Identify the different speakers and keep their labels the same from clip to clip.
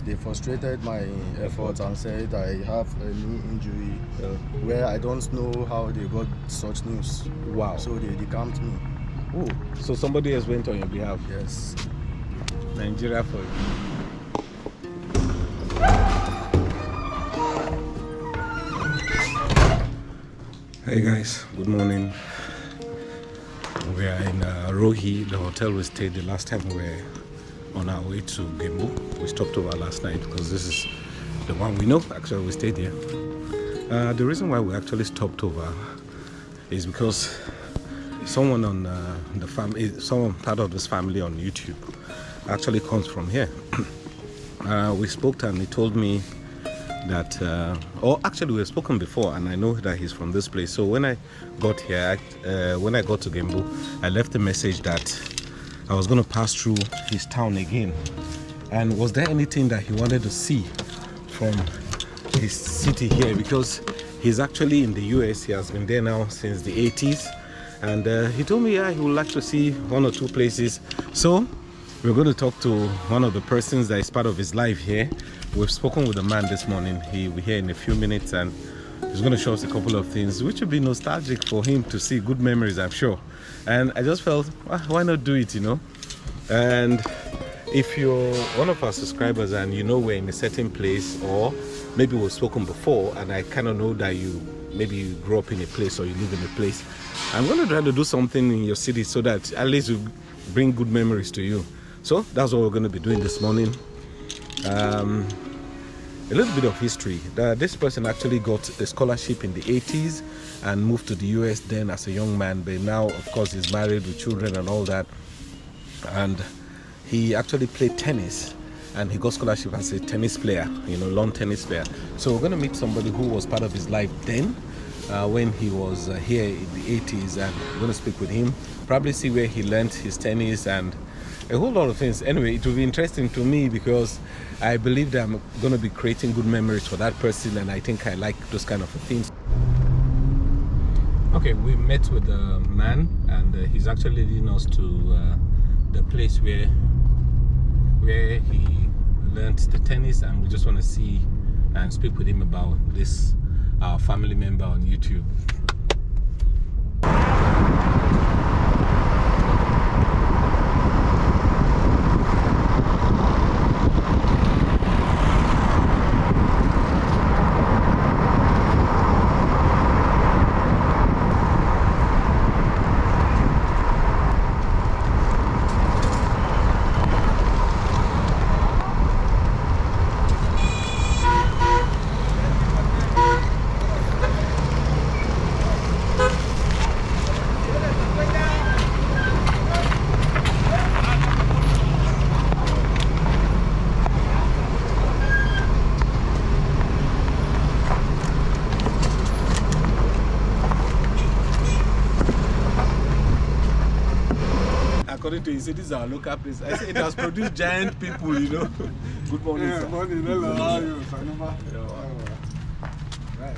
Speaker 1: they frustrated my efforts and said I have a knee injury where I don't know how they got such news.
Speaker 2: Wow.
Speaker 1: So they decamped me.
Speaker 2: Oh, so somebody else went on your behalf?
Speaker 1: Yes.
Speaker 2: Nigeria for you. Hey guys, good morning. We are in Rohi, the hotel we stayed the last time we were on our way to Gembu. We stopped over last night because this is the one we know. Actually, we stayed here. The reason why we actually stopped over is because someone on the family, someone part of this family on YouTube actually comes from here. We spoke and he told me that, or actually we've spoken before and I know that he's from this place. So when I got here, when I got to Gembu, I left a message that I was going to pass through his town again. And was there anything that he wanted to see from his city here? Because he's actually in the US, he has been there now since the 80s. And he told me, yeah, he would like to see one or two places. So we're going to talk to one of the persons that is part of his life here. We've spoken with the man this morning. He'll be here in a few minutes and he's going to show us a couple of things which will be nostalgic for him to see. Good memories, I'm sure. And I just felt, well, why not do it, you know? And if you're one of our subscribers and you know we're in a certain place, or maybe we've spoken before and I kind of know that maybe you grew up in a place or you live in a place, I'm going to try to do something in your city so that at least you bring good memories to you. So that's what we're going to be doing this morning. A little bit of history. This person actually got a scholarship in the 80s and moved to the US then as a young man, but now of course he's married with children and all that, and he actually played tennis and he got scholarship as a tennis player, you know, lawn tennis player. So we're going to meet somebody who was part of his life then when he was here in the 80s, and we're going to speak with him, probably see where he learned his tennis and a whole lot of things. Anyway, it will be interesting to me because I believe that I'm going to be creating good memories for that person, and I think I like those kind of things. Okay, we met with the man and he's actually leading us to the place where he learned the tennis, and we just want to see and speak with him about this our family member on YouTube. According to you, this is our local place. I say it has produced giant people, you know. Good morning, sir. Good morning. Hello, how are you? Right.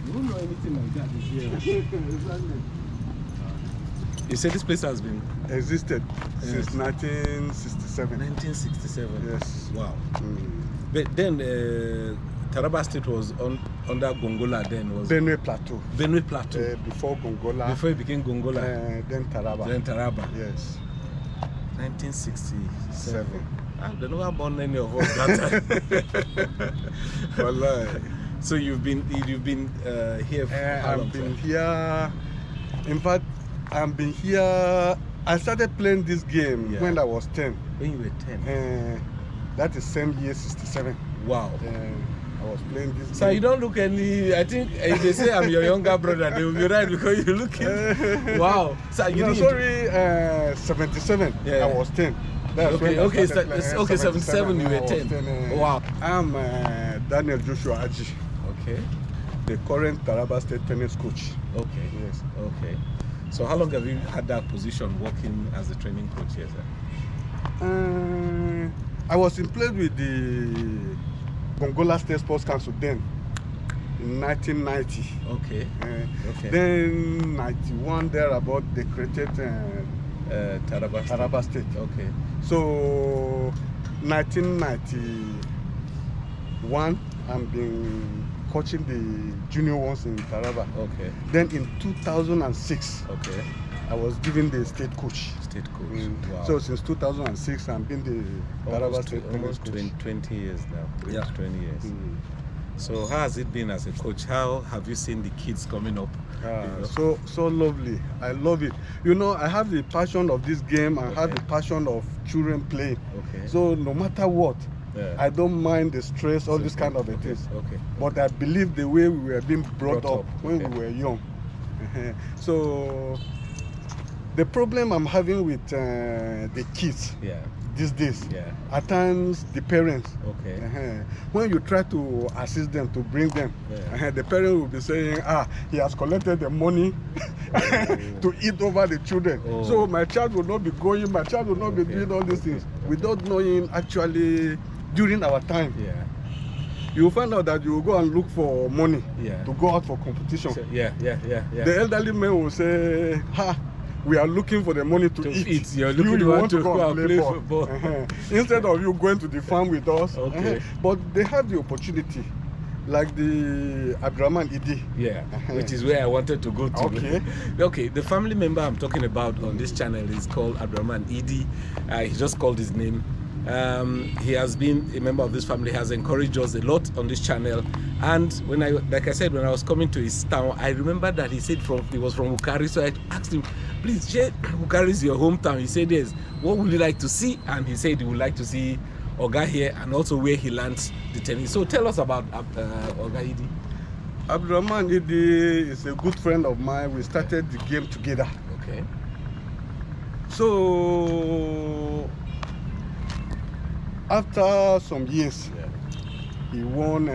Speaker 2: You don't know anything like that here. You said this place has been
Speaker 3: existed since 1967.
Speaker 2: 1967.
Speaker 3: Yes.
Speaker 2: Wow. But then Taraba State was under Gongola then, was
Speaker 3: Benue Plateau.
Speaker 2: Benue Plateau.
Speaker 3: Before Gongola.
Speaker 2: Before it became Gongola.
Speaker 3: Then Taraba.
Speaker 2: Then Taraba.
Speaker 3: Yes.
Speaker 2: 1967. They never born any of us that time. So you've been here for how long?
Speaker 3: I've been here. In fact, I've been here. I started playing this game when I was 10.
Speaker 2: When you were 10?
Speaker 3: That is same year, 67.
Speaker 2: Wow.
Speaker 3: I was playing this game.
Speaker 2: So you don't look any. I think if they say I'm your younger brother, they will be right because you look it. Wow. So you
Speaker 3: 77. I was 10. That's
Speaker 2: okay, 77 you were 10. Wow.
Speaker 3: I'm Daniel Joshua Aji.
Speaker 2: Okay.
Speaker 3: The current Taraba State tennis coach.
Speaker 2: Okay.
Speaker 3: Yes.
Speaker 2: Okay. So how long have you had that position, working as a training coach here, sir?
Speaker 3: I was employed with the Gongola State Sports Council then. in 1990.
Speaker 2: Okay. Okay.
Speaker 3: Then 91 thereabout they created
Speaker 2: Taraba
Speaker 3: State.
Speaker 2: Okay.
Speaker 3: So 1991 I've been coaching the junior ones in Taraba.
Speaker 2: Okay.
Speaker 3: Then in 2006
Speaker 2: Okay.
Speaker 3: I was given the state coach.
Speaker 2: State coach. Wow.
Speaker 3: So since 2006 I've been the Taraba State
Speaker 2: almost
Speaker 3: coach.
Speaker 2: 20 years now.
Speaker 3: Yeah.
Speaker 2: 20 years. So how has it been as a coach? How have you seen the kids coming up?
Speaker 3: So lovely. I love it. You know, I have the passion of this game. I have the passion of children playing.
Speaker 2: Okay.
Speaker 3: So no matter what, I don't mind the stress, all this kind of things.
Speaker 2: Okay.
Speaker 3: But I believe the way we were being brought up when we were young. So the problem I'm having with the kids these days, at times the parents, when you try to assist them to bring them, the parent will be saying, he has collected the money to eat over the children. So my child will not be going, my child will not be doing all these things without knowing actually during our time. You will find out that you will go and look for money to go out for competition.
Speaker 2: So,
Speaker 3: The elderly man will say, we are looking for the money to eat.
Speaker 2: You're looking
Speaker 3: you want
Speaker 2: to
Speaker 3: go and play
Speaker 2: football.
Speaker 3: Instead of you going to the farm with us. But they have the opportunity, like the Abdurrahman Idi.
Speaker 2: Which is where I wanted to go to. Okay, the family member I'm talking about on this channel is called Abdurrahman Idi. He just called his name. He has been a member of this family, has encouraged us a lot on this channel. And when like I said, when I was coming to his town, I remember that he said he was from Wukari. So I asked him, please, Wukari is your hometown. He said yes. What would you like to see? And he said he would like to see Oga here and also where he learns the tennis. So tell us about Oga Idi.
Speaker 3: Abdurrahman Idi is a good friend of mine. We started the game together.
Speaker 2: Okay.
Speaker 3: So after some years, he won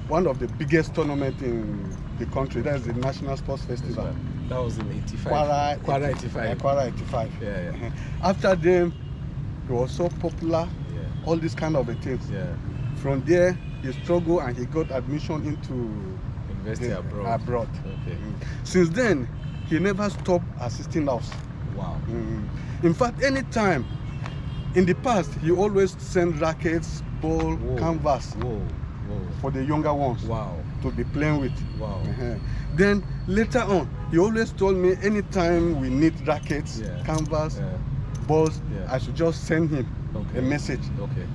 Speaker 3: one of the biggest tournaments in the country. That is the National Sports Festival.
Speaker 2: That was in 85. Kwara 85.
Speaker 3: Kwara 85. After them, he was so popular, all these kind of things. From there, he struggled and he got admission into
Speaker 2: university abroad. Okay.
Speaker 3: Since then, he never stopped assisting us.
Speaker 2: Wow.
Speaker 3: In fact, anytime, in the past, he always sent rackets, ball, canvas for the younger ones to be playing with. Then later on, he always told me anytime we need rackets, canvas, balls, I should just send him a message.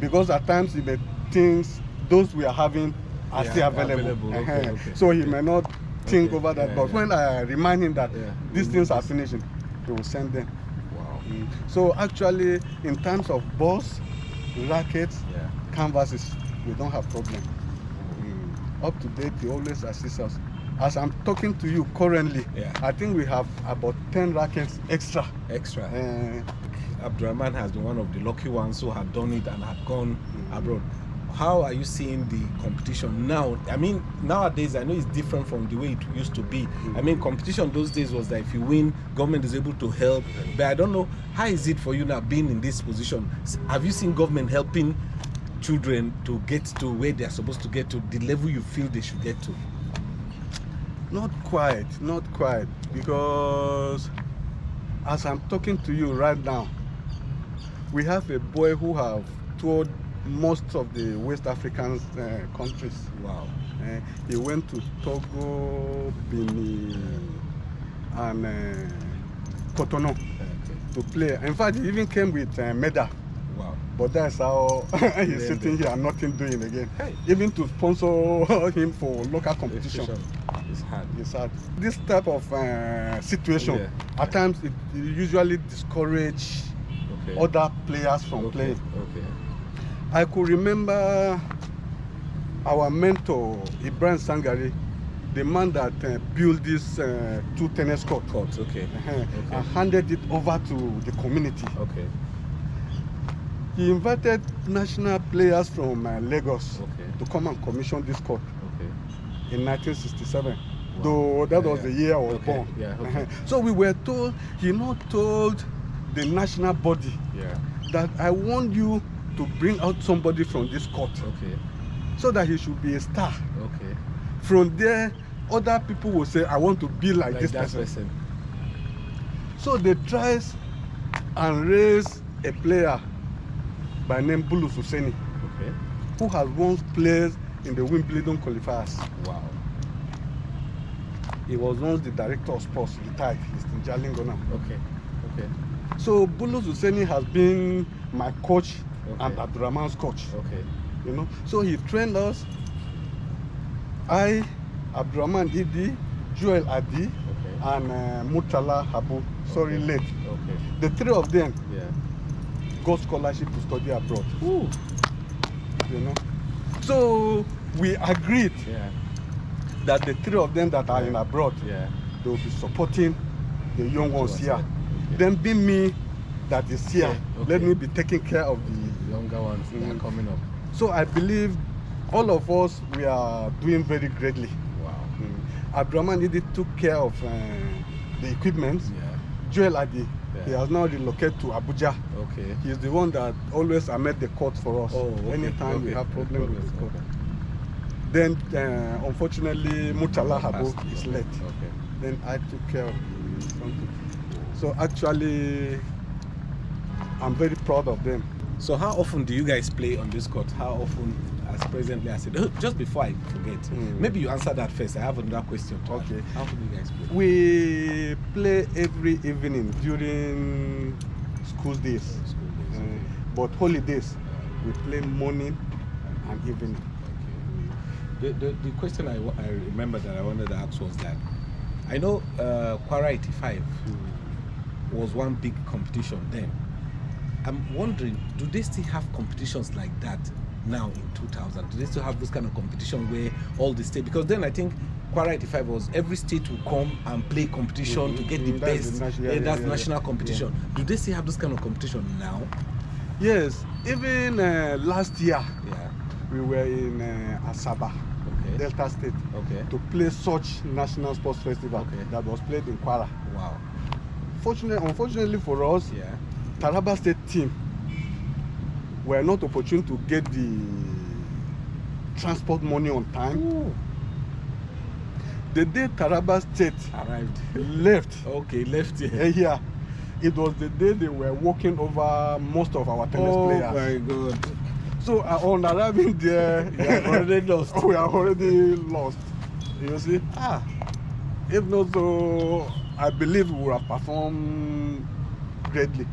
Speaker 3: Because at times the things those we are having are still available. So he may not think over that. But when I remind him that these things are finishing, he will send them. So actually, in terms of balls, rackets, canvases, we don't have problem. Up to date, he always assists us. As I'm talking to you currently, I think we have about 10 rackets extra.
Speaker 2: Abdurrahman has been one of the lucky ones who had done it and had gone abroad. How are you seeing the competition now? I mean, nowadays, I know it's different from the way it used to be. I mean, competition those days was that if you win, government is able to help. But I don't know, how is it for you now being in this position? Have you seen government helping children to get to where they're supposed to get to, the level you feel they should get to?
Speaker 3: Not quite, because as I'm talking to you right now, we have a boy who have toured most of the West African countries. He went to Togo, Benin, and Cotonou to play. In fact, he even came with medal. But that's how he's sitting here and nothing doing again. Even to sponsor him for local competition. It's hard. This type of situation, at times it usually discourages other players from playing. I could remember our mentor, Ibrahim Sangari, the man that built these 2 tennis courts, and handed it over to the community. He invited national players from Lagos to come and commission this court in 1967. Though that was the year I was born. So we were told, he not told the national body that I want you to bring out somebody from this court so that he should be a star. From there, other people will say, I want to be like this
Speaker 2: that
Speaker 3: person. So they try and raise a player by name Bigwillz,
Speaker 2: Okay.
Speaker 3: who has once played in the Wimbledon qualifiers.
Speaker 2: Wow.
Speaker 3: He was once the director of sports, retired. He's in Jalingona.
Speaker 2: Okay. Okay.
Speaker 3: So Bigwillz has been my coach and
Speaker 2: Okay.
Speaker 3: Abdurrahman's coach.
Speaker 2: Okay.
Speaker 3: You know, so he trained us. I, Abdurrahman Idi, Joel Adi,
Speaker 2: Okay.
Speaker 3: and Murtala Habu. Sorry,
Speaker 2: Okay.
Speaker 3: late.
Speaker 2: Okay.
Speaker 3: The three of them
Speaker 2: Yeah.
Speaker 3: got scholarship to study abroad.
Speaker 2: Ooh.
Speaker 3: You know, so we agreed
Speaker 2: Yeah.
Speaker 3: that the three of them that are in abroad,
Speaker 2: Yeah.
Speaker 3: they will be supporting the young ones here.
Speaker 2: Okay.
Speaker 3: Then be me that is here.
Speaker 2: Okay.
Speaker 3: Let me be taking care of the
Speaker 2: Younger ones that are coming up.
Speaker 3: So I believe all of us, we are doing very greatly.
Speaker 2: Wow.
Speaker 3: Abdurrahman Idi took care of the equipment.
Speaker 2: Yeah.
Speaker 3: Joel Adi, he
Speaker 2: Yeah.
Speaker 3: has now relocated to Abuja.
Speaker 2: Okay.
Speaker 3: He's the one that always amend the court for us.
Speaker 2: Oh, okay.
Speaker 3: Anytime we
Speaker 2: Okay.
Speaker 3: have problems with the court.
Speaker 2: Okay.
Speaker 3: Then, unfortunately, Murtala Habu
Speaker 2: Passed.
Speaker 3: is late.
Speaker 2: Okay.
Speaker 3: Then I took care of the something. So actually, I'm very proud of them.
Speaker 2: So how often do you guys play on this court? How often, as presently as it? Just before I forget, maybe you answer that first. I have another question.
Speaker 3: Okay.
Speaker 2: How often do you guys play?
Speaker 3: We play every evening during school days.
Speaker 2: School days. Okay.
Speaker 3: But holidays, we play morning and evening.
Speaker 2: The question I remember that I wanted to ask was that I know Kwara 85 was one big competition then. I'm wondering, do they still have competitions like that now in 2000? Do they still have this kind of competition where all the state? Because then I think Kwara 85 was every state will come and play competition to get the
Speaker 3: That's
Speaker 2: best.
Speaker 3: the national-
Speaker 2: National competition. Do they still have this kind of competition now?
Speaker 3: Yes, even last year,
Speaker 2: Yeah.
Speaker 3: we were in Asaba,
Speaker 2: Okay.
Speaker 3: Delta State,
Speaker 2: Okay.
Speaker 3: to play such national sports festival
Speaker 2: Okay.
Speaker 3: that was played in Kwara.
Speaker 2: Wow.
Speaker 3: Unfortunately for us,
Speaker 2: Yeah.
Speaker 3: Taraba State team were not opportune to get the transport money on time.
Speaker 2: Ooh.
Speaker 3: The day Taraba State
Speaker 2: Arrived.
Speaker 3: left
Speaker 2: Okay, left here.
Speaker 3: here, it was the day they were walking over most of our tennis players.
Speaker 2: Oh my God.
Speaker 3: So on arriving there,
Speaker 2: You are already lost.
Speaker 3: we are already lost. You see? If not so, I believe we will have performed greatly.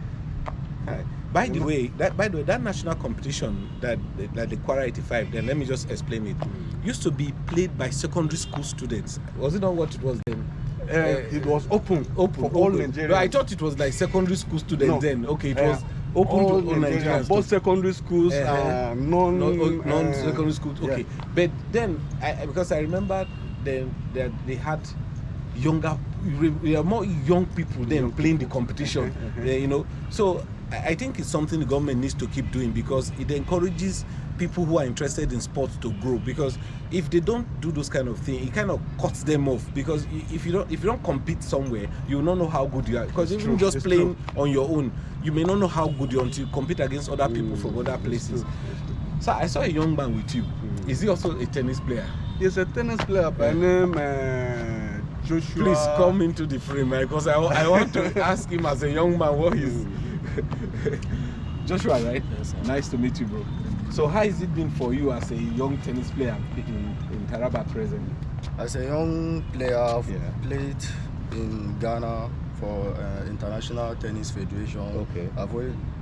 Speaker 2: By the way, that national competition that the Kwara 85, then let me just explain it. Used to be played by secondary school students. Was it not what it was then?
Speaker 3: It was open for all Nigerians.
Speaker 2: No, I thought it was like secondary school students
Speaker 3: No.
Speaker 2: then. Okay, it was open
Speaker 3: all
Speaker 2: to all Nigerians.
Speaker 3: both secondary schools and
Speaker 2: non-secondary schools. Okay,
Speaker 3: yeah.
Speaker 2: but then because I remember then that they had younger, more young people then playing the competition. You know, so I think it's something the government needs to keep doing because it encourages people who are interested in sports to grow. Because if they don't do those kind of things, it kind of cuts them off. Because if you don't compete somewhere, you will not know how good you are. Because
Speaker 3: It's
Speaker 2: even
Speaker 3: true.
Speaker 2: just
Speaker 3: It's
Speaker 2: playing
Speaker 3: true.
Speaker 2: on your own, you may not know how good you are until you compete against other people from other places. So I saw a young man with you. Is he also a tennis player?
Speaker 3: He's a tennis player by name Joshua.
Speaker 2: Please come into the frame because I want to ask him as a young man what he's. Joshua, right?
Speaker 1: Yes, sir.
Speaker 2: Nice to meet you, bro. So how has it been for you as a young tennis player in Taraba presently?
Speaker 1: As a young player, I've
Speaker 2: Yeah.
Speaker 1: played in Ghana for International Tennis Federation.
Speaker 2: Okay.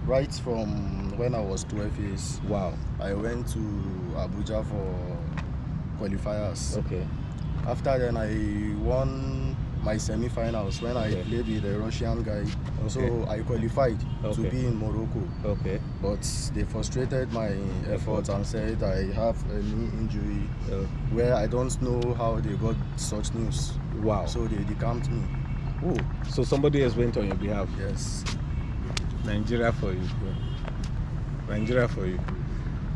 Speaker 1: Right from when I was 12 years,
Speaker 2: Wow.
Speaker 1: I went to Abuja for qualifiers.
Speaker 2: Okay.
Speaker 1: After then, I won my semi-finals when I played with a Russian guy. So I qualified to be in Morocco.
Speaker 2: Okay.
Speaker 1: But they frustrated my efforts and said I have a knee injury where I don't know how they got such news.
Speaker 2: Wow.
Speaker 1: So they decamped me.
Speaker 2: Ooh. So somebody else went on your behalf.
Speaker 1: Yes.
Speaker 2: Nigeria for you. Nigeria for you.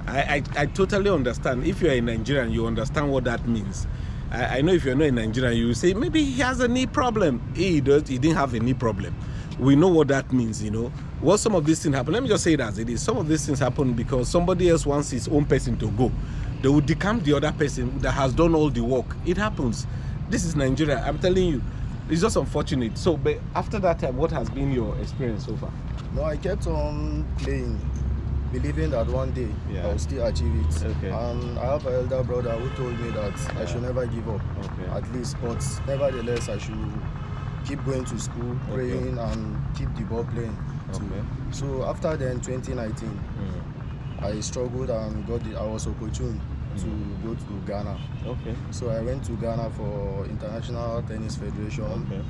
Speaker 2: I totally understand. If you're a Nigerian, you understand what that means. I know if you're not a Nigerian, you will say maybe he has a knee problem. He didn't have a knee problem. We know what that means, you know. What some of these things happen, let me just say it as it is. Some of these things happen because somebody else wants his own person to go. they will decamp the other person that has done all the work. It happens. This is Nigeria. I'm telling you, it's just unfortunate. So, but after that time, what has been your experience so far?
Speaker 1: No, I kept on playing, believing that one day I will still achieve it.
Speaker 2: Okay.
Speaker 1: And I have an elder brother who told me that I should never give up, at least. But nevertheless, I should keep going to school, praying, and keep the ball playing too. So after then, 2019, I struggled and I was opportune to go to Ghana. So I went to Ghana for International Tennis Federation.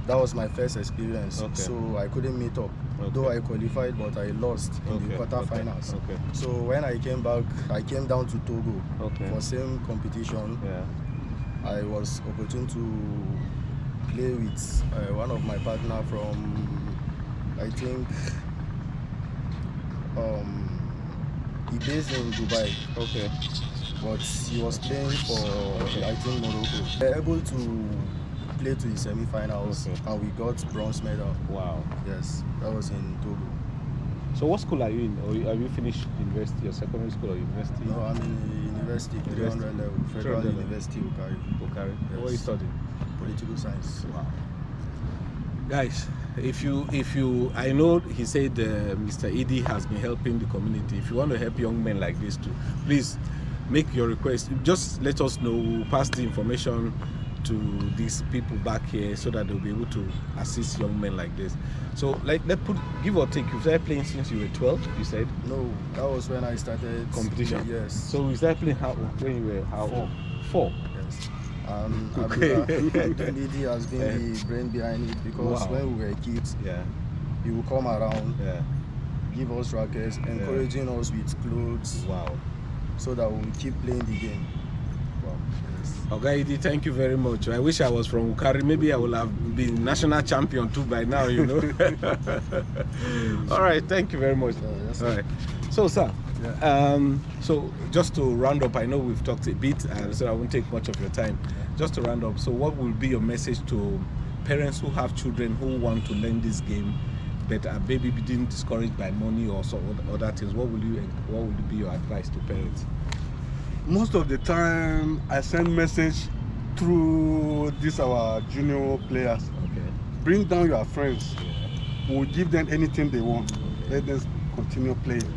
Speaker 1: That was my first experience. So I couldn't meet up. Though I qualified, but I lost in the quarterfinals. So when I came back, I came down to Togo for same competition. I was opportune to play with one of my partner from, I think, he based in Dubai. But he was playing for, I think, Morocco. We were able to play to the semi-finals, and we got bronze medal. Wow. Yes, that was in Togo.
Speaker 2: So what school are you in? Or have you finished university or secondary school or university?
Speaker 1: No, I'm in university, 300 level, Federal University, Wukari.
Speaker 2: Wukari.
Speaker 1: Yes.
Speaker 2: What are you studying?
Speaker 1: Political science.
Speaker 2: Wow. Guys, if you, I know he said Mr. Edie has been helping the community. If you want to help young men like this too, please make your request. Just let us know. We'll pass the information to these people back here so that they'll be able to assist young men like this. So, like, give or take, you started playing since you were 12, you said?
Speaker 1: No, that was when I started
Speaker 2: competition.
Speaker 1: Yes.
Speaker 2: So you started playing when you were how old? 4.
Speaker 1: Yes. Abdulidi has been the brain behind it, because when we were kids, he would come around, give us rackets, encouraging us with clothes, so that we will keep playing the game.
Speaker 2: Ogaidi, thank you very much. I wish I was from Wukari. Maybe I would have been national champion too by now, you know. All right, thank you very much.
Speaker 1: Yes,
Speaker 2: all right. So, sir, so just to round up, I know we've talked a bit, so I won't take much of your time. Just to round up, so what will be your message to parents who have children who want to learn this game, but are maybe being discouraged by money or other things? What will be your advice to parents?
Speaker 3: Most of the time, I send message through our junior players. Bring down your friends. We'll give them anything they want. Let them continue playing.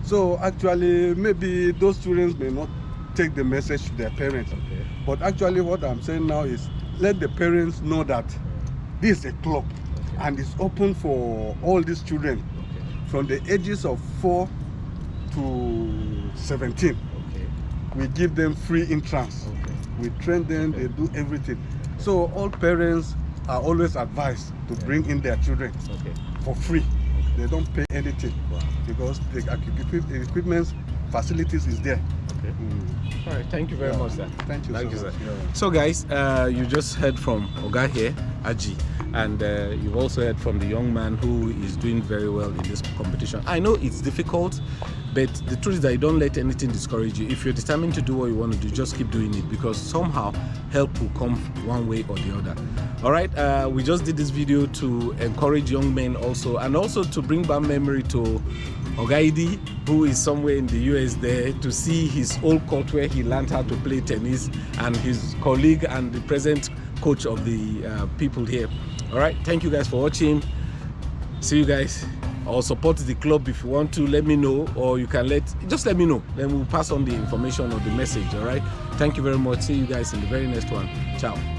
Speaker 3: So actually, maybe those students may not take the message to their parents. But actually, what I'm saying now is let the parents know that this is a club and it's open for all these children from the ages of 4 to 17. We give them free entrance. We train them, they do everything. So all parents are always advised to bring in their children for free. They don't pay anything because the equipment facilities is there.
Speaker 2: All right, thank you very much, sir.
Speaker 3: Thank you,
Speaker 2: sir. So guys, you just heard from Oga here, Aji, and you've also heard from the young man who is doing very well in this competition. I know it's difficult, but the truth is that you don't let anything discourage you. If you're determined to do what you want to do, just keep doing it, because somehow help will come one way or the other. All right, we just did this video to encourage young men also, and also to bring back memory to Ogaidi, who is somewhere in the US there, to see his old court where he learned how to play tennis, and his colleague and the present coach of the people here. All right, thank you guys for watching. See you guys. Or support the club if you want to. Let me know, or you can just let me know, then we'll pass on the information or the message. All right, thank you very much. See you guys in the very next one. Ciao.